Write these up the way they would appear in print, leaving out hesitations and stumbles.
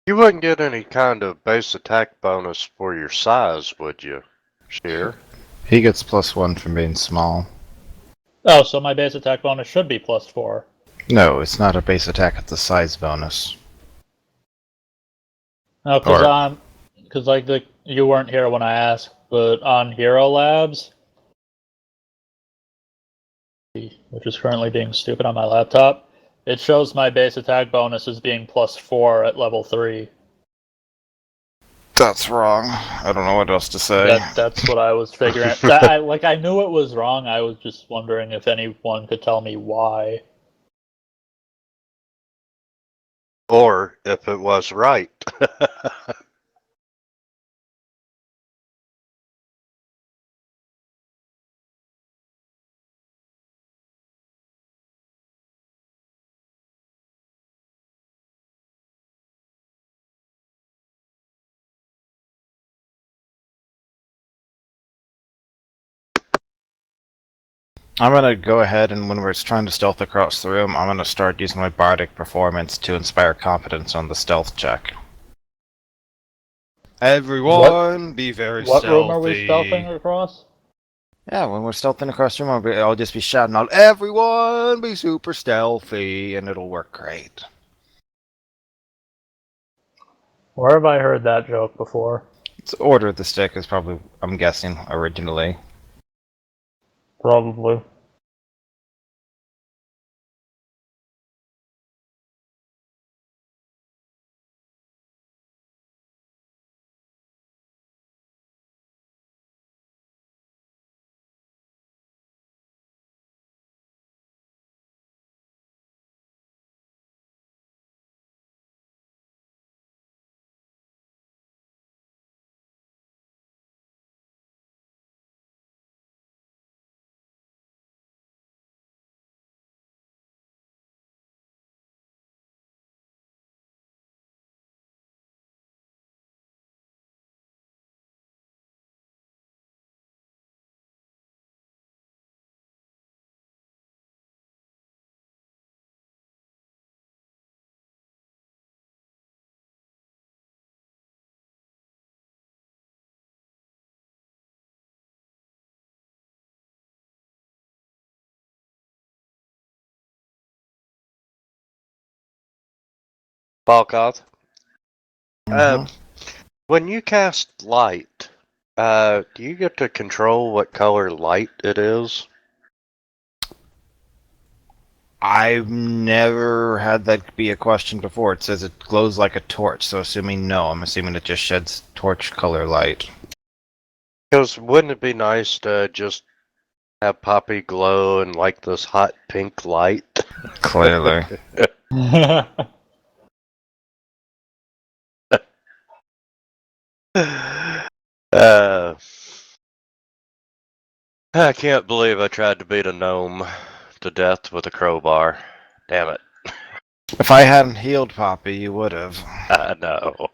You wouldn't get any kind of base attack bonus for your size, would you, Sheer? He gets +1 from being small. Oh, so my base attack bonus should be +4. No, it's not a base attack, it's a size bonus. No, because you weren't here when I asked, but on Hero Labs, which is currently being stupid on my laptop, it shows my base attack bonus as being +4 at level 3. That's wrong. I don't know what else to say. That's what I was figuring. I knew it was wrong. I was just wondering if anyone could tell me why. Or if it was right. I'm gonna go ahead and when we're trying to stealth across the room, I'm gonna start using my bardic performance to inspire confidence on the stealth check. Everyone, be very stealthy. What room are we stealthing across? Yeah, when we're stealthing across the room, I'll just be shouting out, "Everyone, be super stealthy," and it'll work great. Where have I heard that joke before? It's Order of the Stick is probably, I'm guessing, originally. Probably. Balkoth? Mm-hmm. When you cast light, do you get to control what color light it is? I've never had that be a question before. It says it glows like a torch, so assuming no, I'm assuming it just sheds torch color light. Because wouldn't it be nice to just have Poppy glow in like this hot pink light? Clearly. I can't believe I tried to beat a gnome to death with a crowbar. Damn it. If I hadn't healed Poppy, you would have. I know.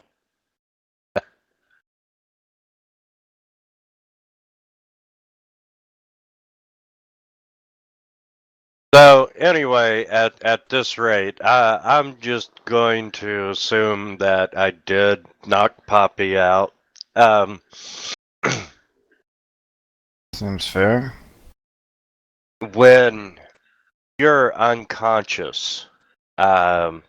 So anyway, at this rate, I'm just going to assume that I did knock Poppy out. Seems fair. When you're unconscious, Poppy,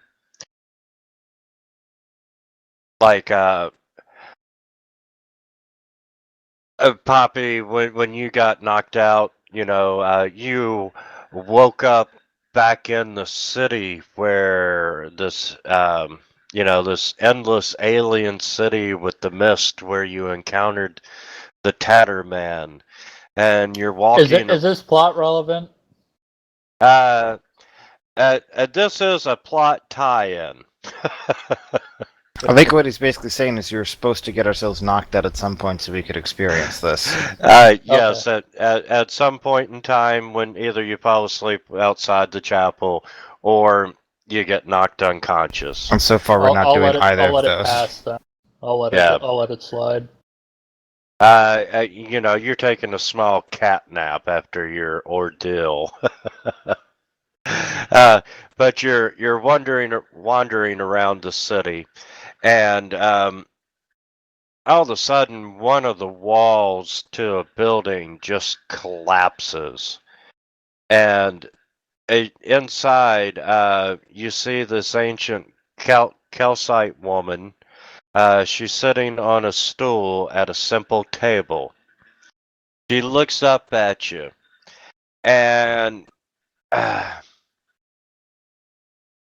when you got knocked out, you woke up back in the city where this, this endless alien city with the mist where you encountered the Tatterman, and you're walking. Is this plot relevant? This is a plot tie-in. I think what he's basically saying is you're supposed to get ourselves knocked out at some point so we could experience this. Yes, okay. At some point in time when either you fall asleep outside the chapel or you get knocked unconscious. And so far we're not doing either of those. I'll let it pass then. I'll let it slide. You're taking a small cat nap after your ordeal. But you're wandering around the city, And all of a sudden, one of the walls to a building just collapses. And inside, you see this ancient calcite woman. She's sitting on a stool at a simple table. She looks up at you, and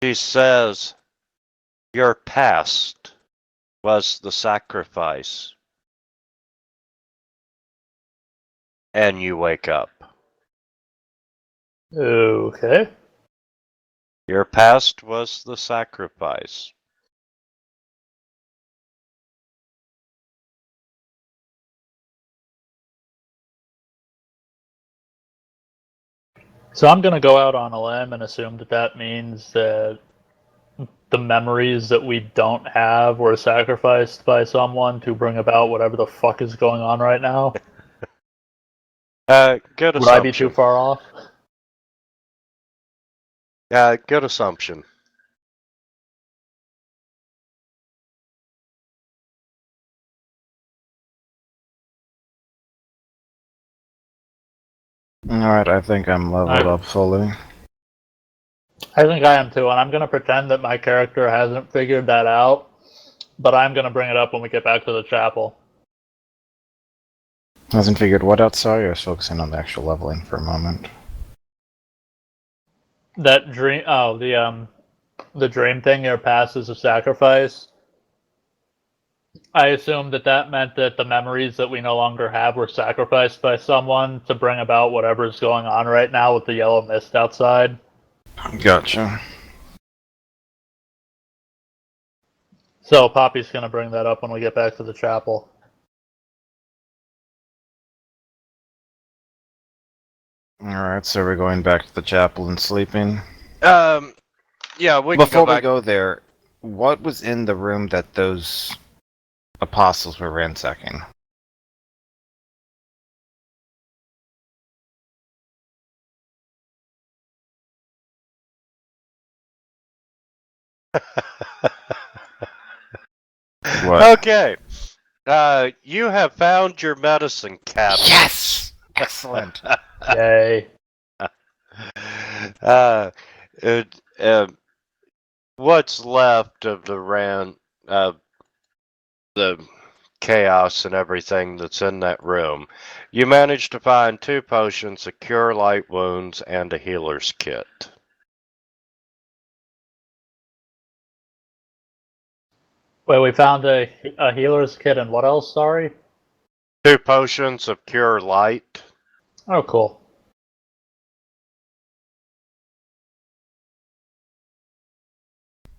she says, "Your past was the sacrifice." And you wake up. Okay. Your past was the sacrifice. So I'm gonna go out on a limb and assume that that means that the memories that we don't have were sacrificed by someone to bring about whatever the fuck is going on right now. Good Would I be too assumption. far off? Good assumption. Alright, I think I'm leveled up fully. I think I am too, and I'm gonna pretend that my character hasn't figured that out, but I'm gonna bring it up when we get back to the chapel. Hasn't figured what out, sorry, I was focusing on the actual leveling for a moment. That dream, the dream thing, your past is a sacrifice. I assumed that that meant that the memories that we no longer have were sacrificed by someone to bring about whatever's going on right now with the yellow mist outside. Gotcha. So Poppy's gonna bring that up when we get back to the chapel. Alright, so we're going back to the chapel and sleeping. Yeah, we can Before go we back. go there, what was in the room that those apostles were ransacking? What? Okay. You have found your medicine cabinet. Yes! Excellent. Yay. It, what's left of the chaos and everything that's in that room, you managed to find 2 potions, a cure light wounds, and a healer's kit. Wait, we found a healer's kit and what else, sorry? 2 potions of cure light. Oh, cool.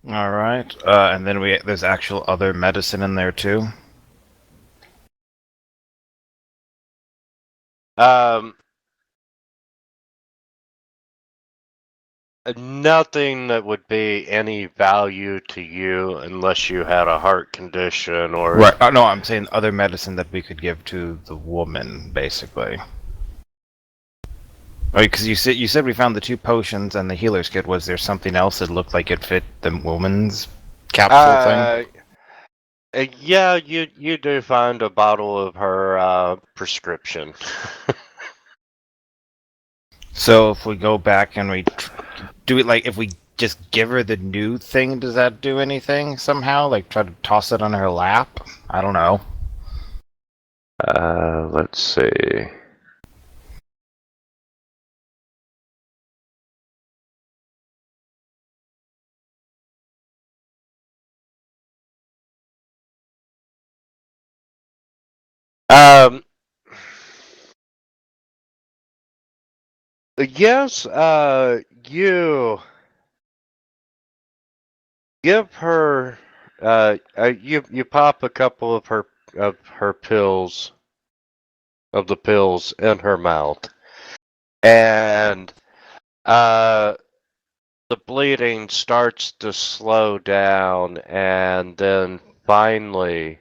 Alright, and then there's actual other medicine in there too? Nothing that would be any value to you unless you had a heart condition or... Right, no, I'm saying other medicine that we could give to the woman, basically. Because you said we found the 2 potions and the healer's kit. Was there something else that looked like it fit the woman's capsule thing? Yeah, you do find a bottle of her prescription. So if we go back and we do it, like, if we just give her the new thing, does that do anything somehow? Like, try to toss it on her lap? I don't know. Let's see. Yes, you give her, you pop a couple of her pills, of the pills in her mouth, and the bleeding starts to slow down, and then finally,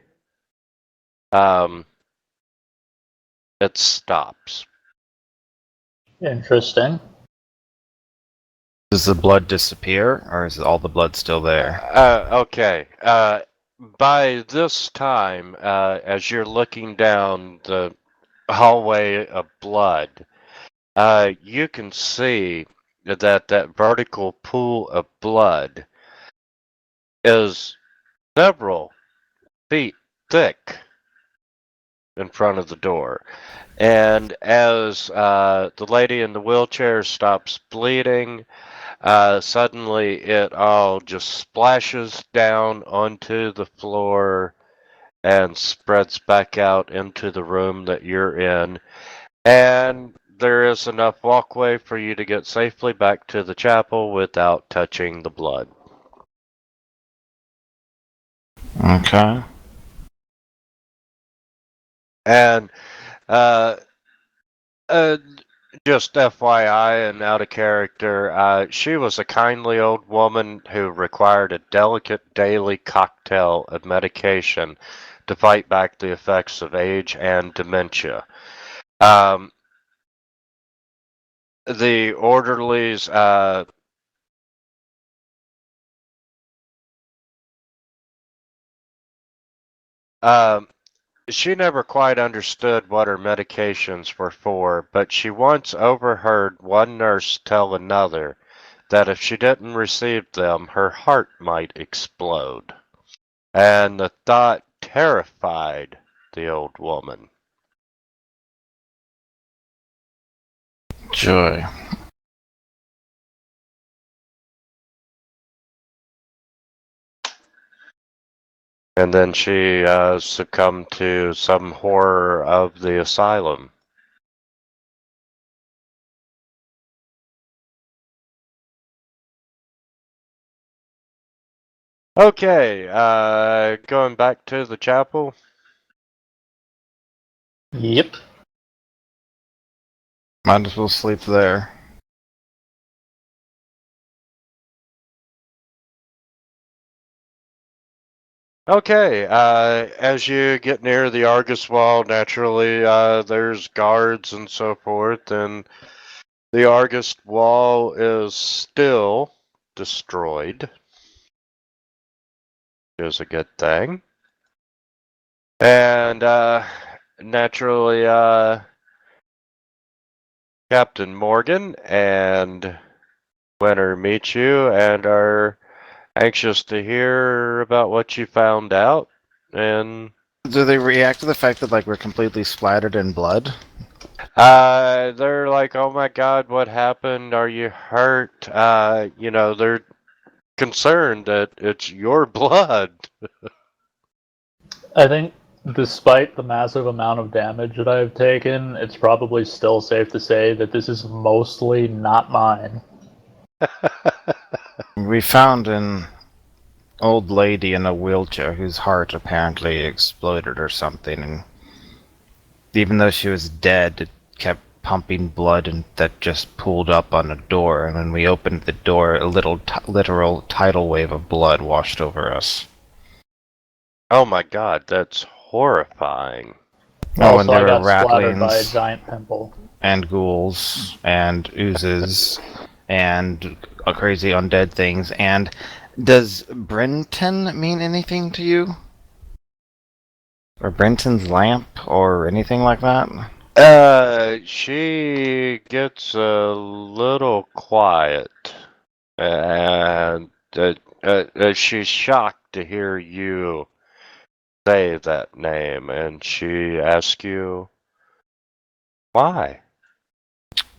it stops. Interesting. Does the blood disappear, or is all the blood still there? Okay. by this time, as you're looking down the hallway of blood, you can see that vertical pool of blood is several feet thick in front of the door. And as the lady in the wheelchair stops bleeding, suddenly it all just splashes down onto the floor and spreads back out into the room that you're in. And there is enough walkway for you to get safely back to the chapel without touching the blood. Okay. And uh, uh, just FYI and out of character, she was a kindly old woman who required a delicate daily cocktail of medication to fight back the effects of age and dementia. The orderlies um, she never quite understood what her medications were for, but she once overheard one nurse tell another that if she didn't receive them, her heart might explode. And the thought terrified the old woman. Joy. And then she succumbed to some horror of the asylum. Okay, going back to the chapel. Yep. Might as well sleep there. Okay, as you get near the Argus wall, naturally, there's guards and so forth, and the Argus wall is still destroyed, which is a good thing. And, naturally, Captain Morgan and Winter meet you and are anxious to hear about what you found out, and Do they react to the fact that like we're completely splattered in blood? they're like, "Oh my God, what happened? Are you hurt?" They're concerned that it's your blood. I think, despite the massive amount of damage that I've taken, it's probably still safe to say that this is mostly not mine. We found an old lady in a wheelchair whose heart apparently exploded or something, and even though she was dead, it kept pumping blood and that just pooled up on a door, and when we opened the door, a literal tidal wave of blood washed over us. Oh my God, that's horrifying. Oh, and Also, I there were got splattered by a ratlings giant pimple. and ghouls and oozes and crazy undead things. And does Brenton mean anything to you? Or Brenton's lamp or anything like that? She gets a little quiet, and she's shocked to hear you say that name, and she asks you, why?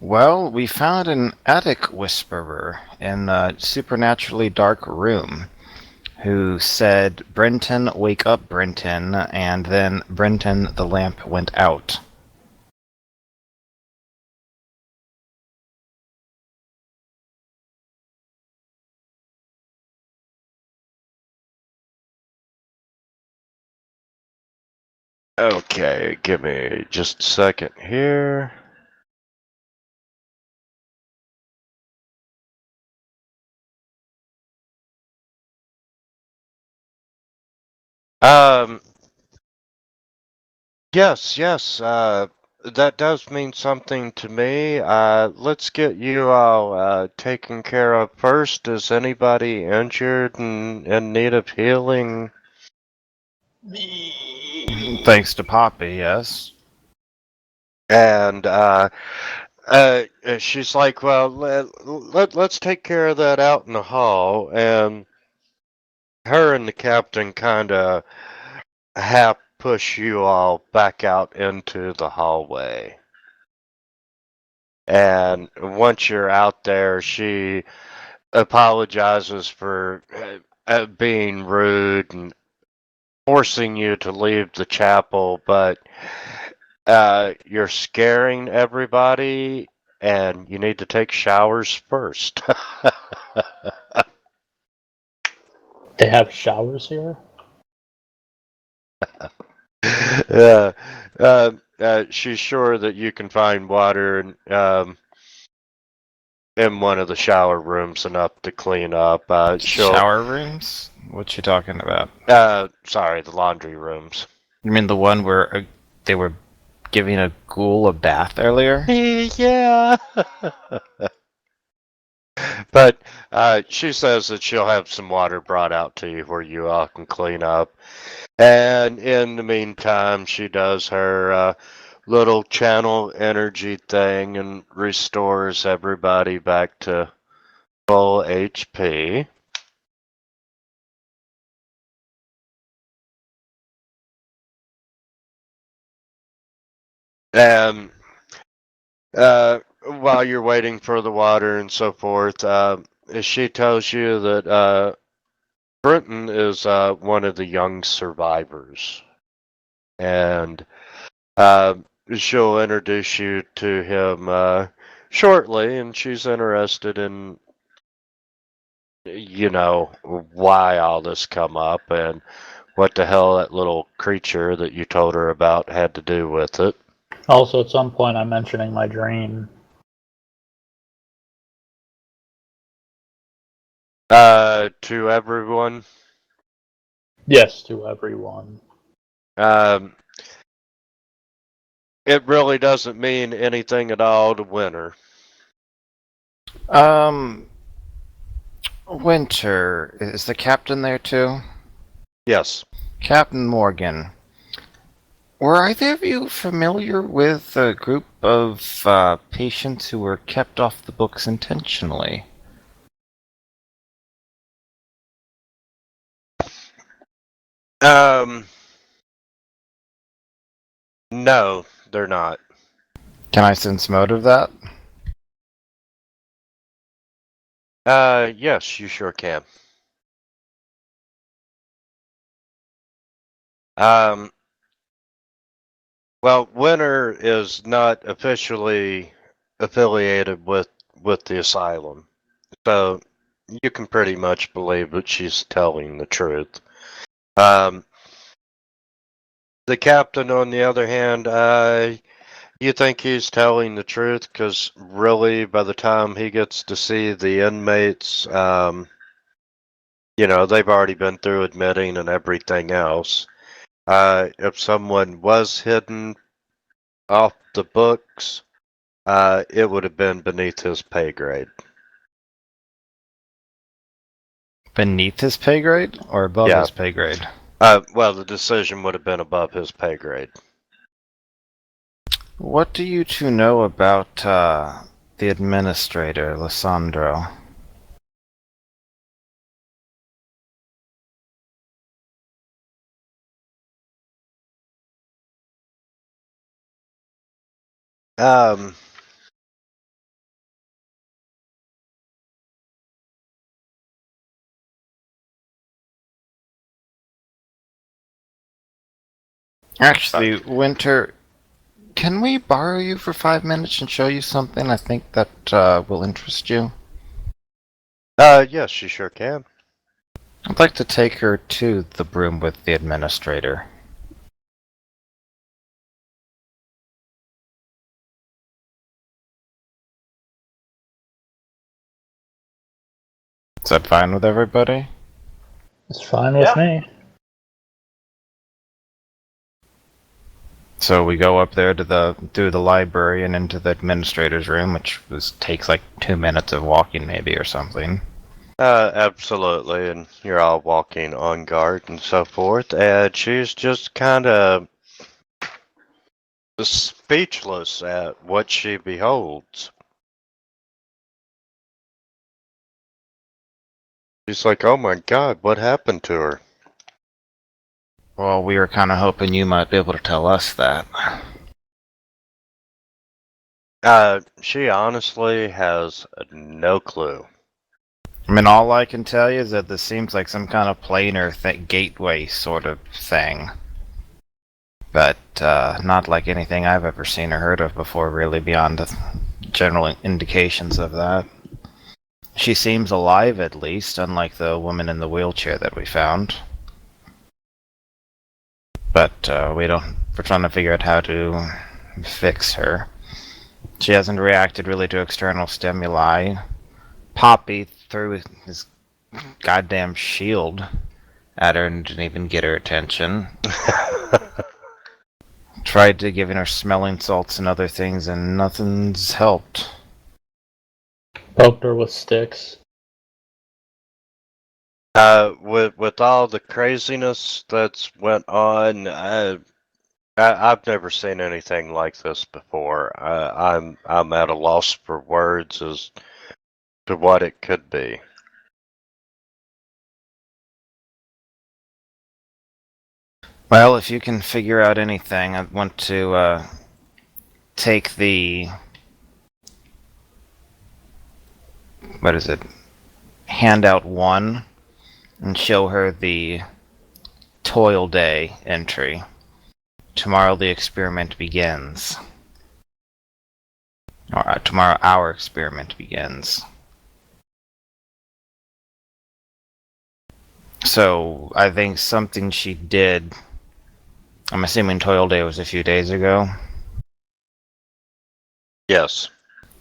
Well, we found an attic whisperer in a supernaturally dark room who said, "Brenton, wake up, Brenton," and then Brenton, the lamp, went out. Okay, give me just a second here. Um, yes, that does mean something to me. Let's get you all taken care of first. Is anybody injured and in need of healing? Thanks to Poppy, yes. And she's like, well, let's take care of that out in the hall. And her and the captain kind of half push you all back out into the hallway. And once you're out there, she apologizes for being rude and forcing you to leave the chapel, but you're scaring everybody and you need to take showers first. They have showers here? Yeah. She's sure that you can find water in one of the shower rooms enough to clean up. Shower rooms? What you talking about? Sorry, the laundry rooms. You mean the one where they were giving a ghoul a bath earlier? Yeah. But she says that she'll have some water brought out to you where you all can clean up. And in the meantime, she does her little channel energy thing and restores everybody back to full HP. And while you're waiting for the water and so forth, she tells you that Brenton is one of the young survivors. And she'll introduce you to him shortly, and she's interested in, why all this come up and what the hell that little creature that you told her about had to do with it. Also, at some point, I'm mentioning my dream. To everyone. Yes, to everyone. It really doesn't mean anything at all to Winter. Winter, is the captain there too? Yes. Captain Morgan. Were either of you familiar with a group of patients who were kept off the books intentionally? No, they're not. Can I sense motive that? Yes, you sure can. Um, well, Winter is not officially affiliated with the asylum, so you can pretty much believe that she's telling the truth. The captain, on the other hand, you think he's telling the truth because really, by the time he gets to see the inmates, they've already been through admitting and everything else. If someone was hidden off the books, it would have been beneath his pay grade. Beneath his pay grade or above Yeah. his pay grade? Well, the decision would have been above his pay grade. What do you two know about the administrator, Lissandro? Um, Actually, Winter, can we borrow you for 5 minutes and show you something I think that will interest you? yes, you sure can. I'd like to take her to the room with the administrator. Is that fine with everybody? It's fine with me. So we go up there through the library and into the administrator's room, which takes like 2 minutes of walking maybe or something. Absolutely, and you're all walking on guard and so forth, and she's just kind of speechless at what she beholds. She's like, "Oh my God, what happened to her?" Well, we were kind of hoping you might be able to tell us that. She honestly has no clue. I mean, all I can tell you is that this seems like some kind of planar gateway sort of thing. But not like anything I've ever seen or heard of before, really, beyond the general indications of that. She seems alive, at least, unlike the woman in the wheelchair that we found. But we're trying to figure out how to fix her. She hasn't reacted really to external stimuli. Poppy threw his goddamn shield at her and didn't even get her attention. Tried to giving her smelling salts and other things, and nothing's helped. Poked her with sticks. With all the craziness that's went on, I've never seen anything like this before. I'm at a loss for words as to what it could be. Well, if you can figure out anything, I want to take the... what is it? Handout 1 and show her the toil day entry. Tomorrow the experiment begins. Or tomorrow our experiment begins. So, I think something she did... I'm assuming toil day was a few days ago. Yes.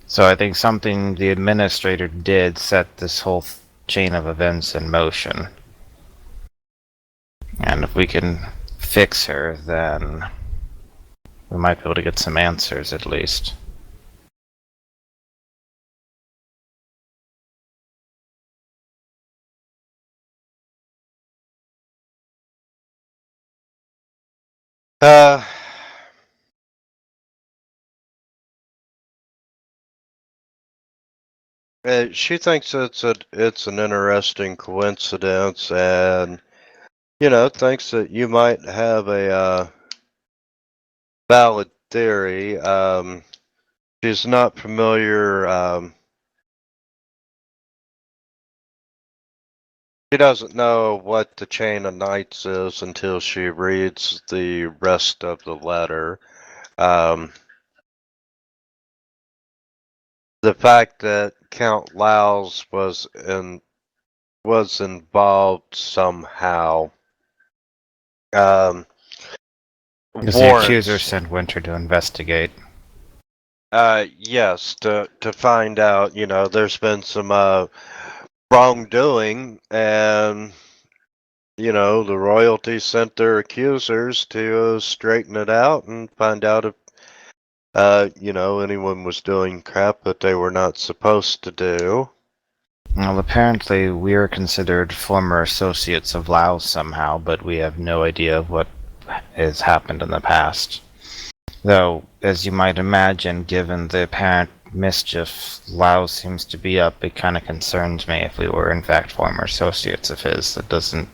So I think something the administrator did set this whole chain of events in motion. And if we can fix her, then we might be able to get some answers at least. Uh, she thinks it's an interesting coincidence, and thinks that you might have a valid theory. She's not familiar. She doesn't know what the Chain of Knights is until she reads the rest of the letter. The fact that Count Laus was involved somehow Because the accuser warrants. sent Winter to investigate. Yes, to find out. There's been some wrongdoing, and the royalty sent their accusers to straighten it out and find out if anyone was doing crap that they were not supposed to do. Well, apparently we are considered former associates of Laos somehow, but we have no idea what has happened in the past. Though, as you might imagine, given the apparent mischief Laos seems to be up, it kind of concerns me if we were in fact former associates of his. That doesn't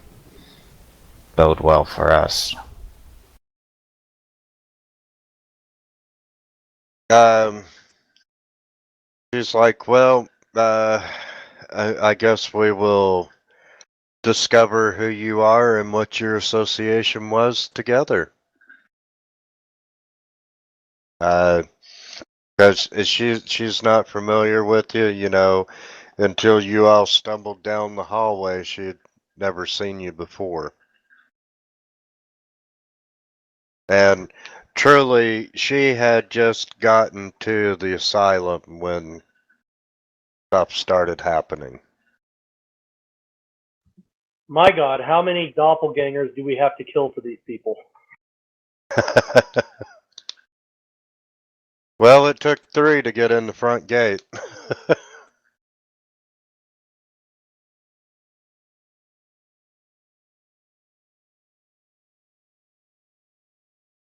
bode well for us. She's like, well, I guess we will discover who you are and what your association was together. Because she's not familiar with you, until you all stumbled down the hallway. She'd never seen you before. And truly, she had just gotten to the asylum when stuff started happening. My God, how many doppelgangers do we have to kill for these people? Well, it took 3 to get in the front gate.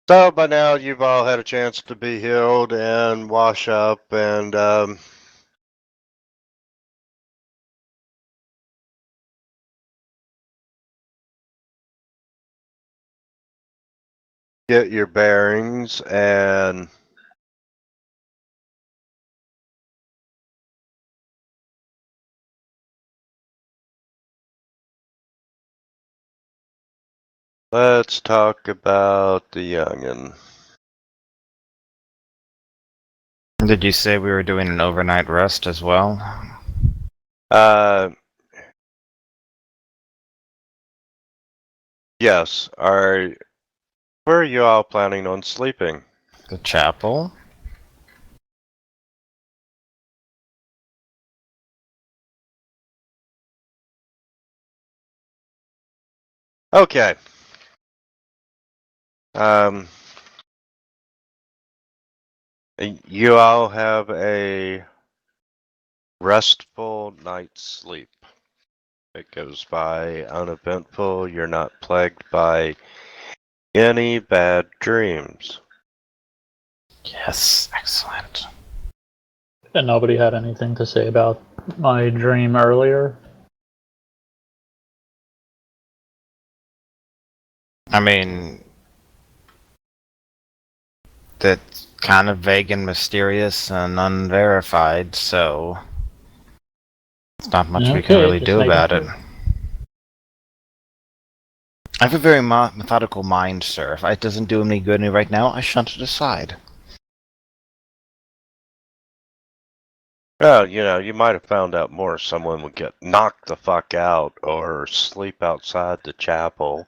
So by now you've all had a chance to be healed and wash up and get your bearings and let's talk about the youngin. Did you say we were doing an overnight rest as well? Yes. Where are you all planning on sleeping? The chapel? Okay. You all have a restful night's sleep. It goes by uneventful. You're not plagued by any bad dreams. Yes, excellent. And nobody had anything to say about my dream earlier. I mean, that's kind of vague and mysterious and unverified, so there's not much we can Okay, really just do making about it. sure. I have a very methodical mind, sir. If it doesn't do any good right now, I shunt it aside. Well, you might have found out more. Someone would get knocked the fuck out or sleep outside the chapel.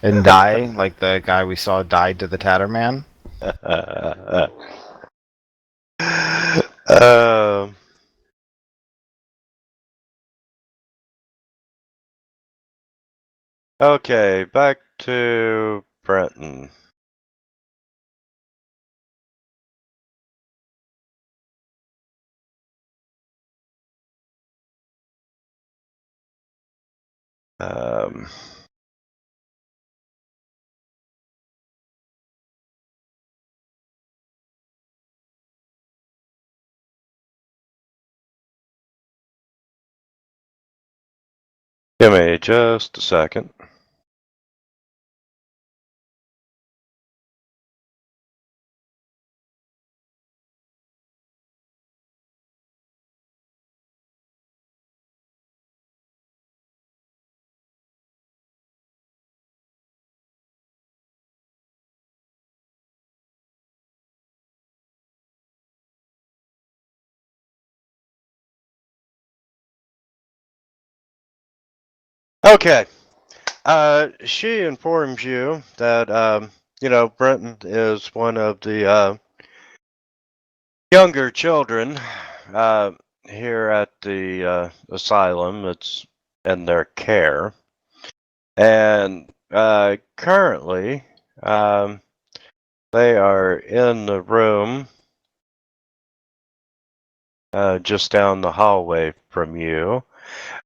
And die, like the guy we saw died to the Tatterman? um, okay, back to Brenton. Um, Give me just a second. Okay. She informs you that, Brenton is one of the younger children here at the asylum. It's in their care. And currently, they are in the room just down the hallway from you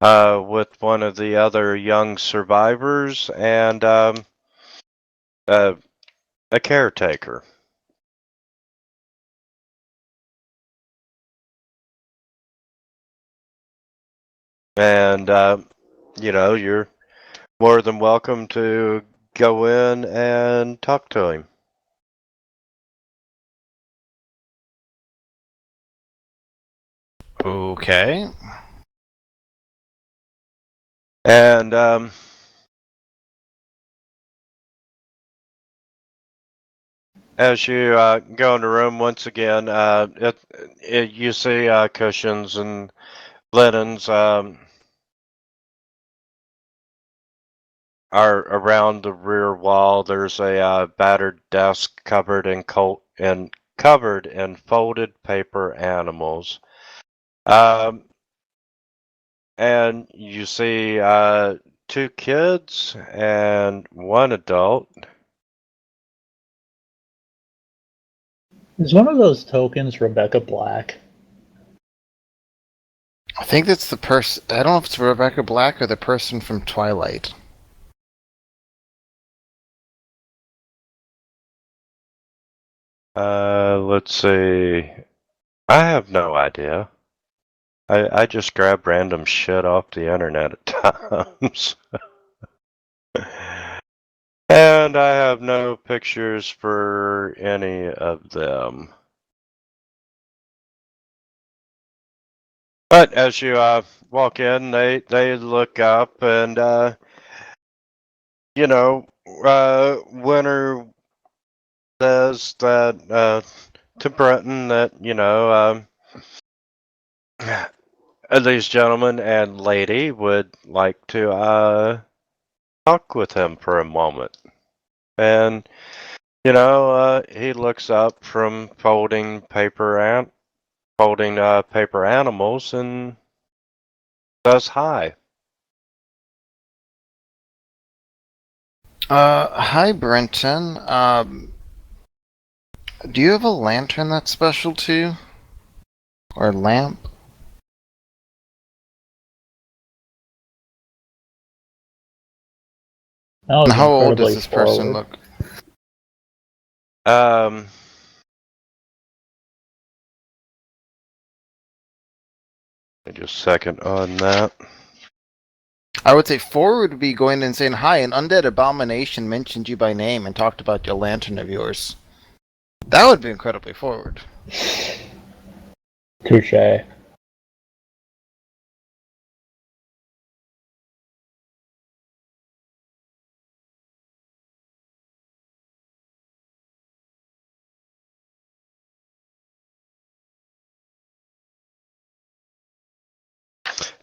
with one of the other young survivors and a caretaker. And, you're more than welcome to go in and talk to him. Okay. And as you go in the room once again, you see cushions and linens are around the rear wall. There's a battered desk covered in folded paper animals. And you see two kids and one adult. Is one of those tokens Rebecca Black? I think that's the person. I don't know if it's Rebecca Black or the person from Twilight. Let's see. I have no idea. I just grab random shit off the internet at times. And I have no pictures for any of them. But as you walk in, they look up and Winter says that to Breton that these gentlemen and lady would like to talk with him for a moment. And he looks up from folding paper animals and says hi. Hi, Brenton. Do you have a lantern that's special to you? Or a lamp? That was And how old incredibly does this person forward. look? Just a second on that. I would say forward would be going and saying, hi, an undead abomination mentioned you by name and talked about your lantern of yours. That would be incredibly forward. Touche.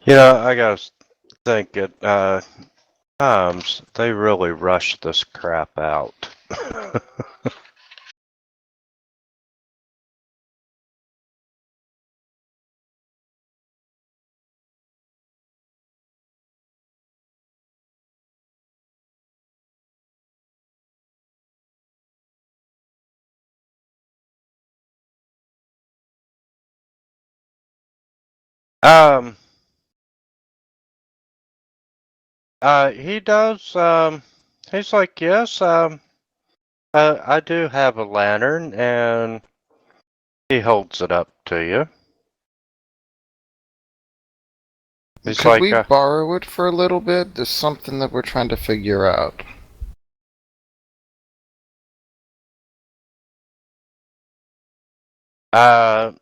I gotta think at times they really rush this crap out. He does. He's like, yes. I do have a lantern, and he holds it up to you. He's Could like, we borrow it for a little bit? There's something that we're trying to figure out.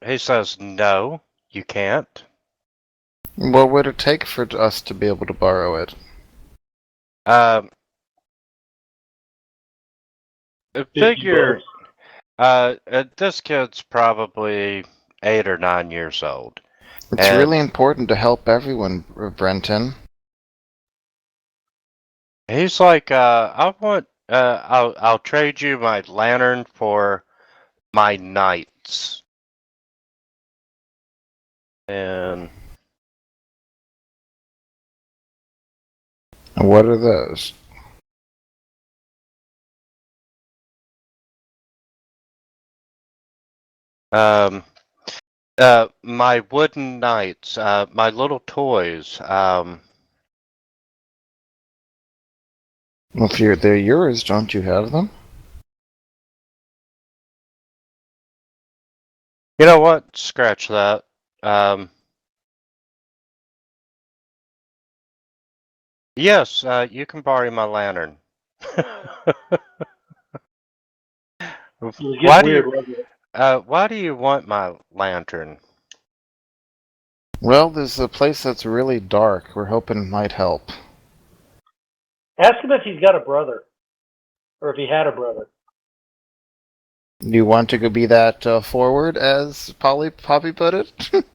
he says, no, you can't. What would it take for us to be able to borrow it? Figure, this kid's probably 8 or 9 years old. It's And really important to help everyone, Brenton. he's like, I'll trade you my lantern for my knights. And What are those? my wooden knights, my little toys. Well, if they're yours, don't you have them? You know what? Scratch that. Yes, you can borrow my lantern. It gets weird, wasn't it? Why do you want my lantern? Well, there's a place that's really dark. We're hoping it might help. Ask him if he's got a brother, or if he had a brother. Do you want to go be that forward, as Poppy put it?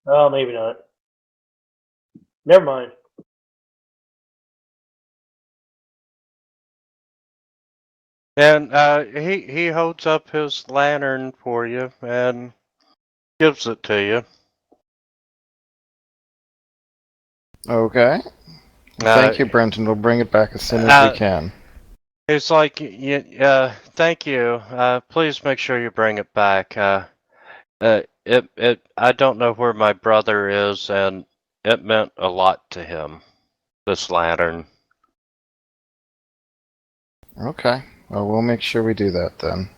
Oh, maybe not. Never mind. And he holds up his lantern for you and gives it to you. Okay. Thank you, Brenton. We'll bring it back as soon as we can. It's like, thank you. Please make sure you bring it back. I don't know where my brother is, and it meant a lot to him, this lantern. Okay. Well, we'll make sure we do that then.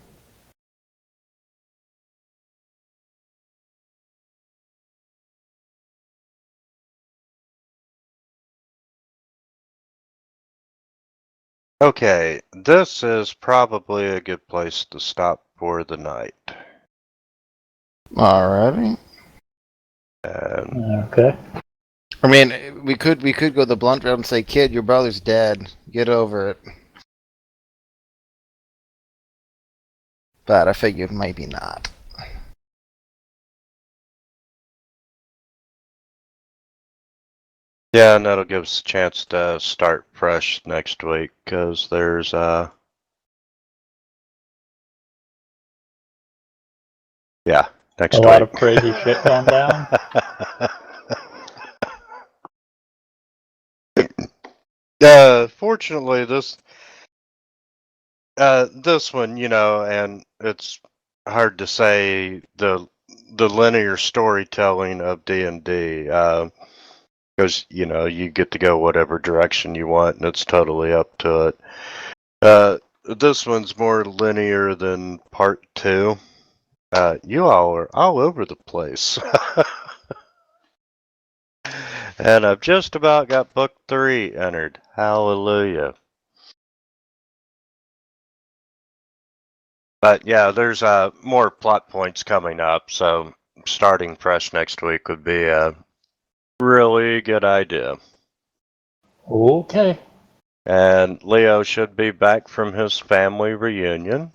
Okay, this is probably a good place to stop for the night. Alrighty. And Okay. I mean, we could go the blunt route and say, "Kid, your brother's dead. Get over it." But I figured maybe not. yeah, and that'll give us a chance to start fresh next week, because there's yeah, next A week. lot of crazy shit going down. Fortunately, this one, and it's hard to say the linear storytelling of D&D, because you get to go whatever direction you want, and it's totally up to it. This one's more linear than part 2. You all are all over the place. And I've just about got book 3 entered. Hallelujah. But yeah, there's more plot points coming up, so starting fresh next week would be a really good idea. Okay. And Leo should be back from his family reunion.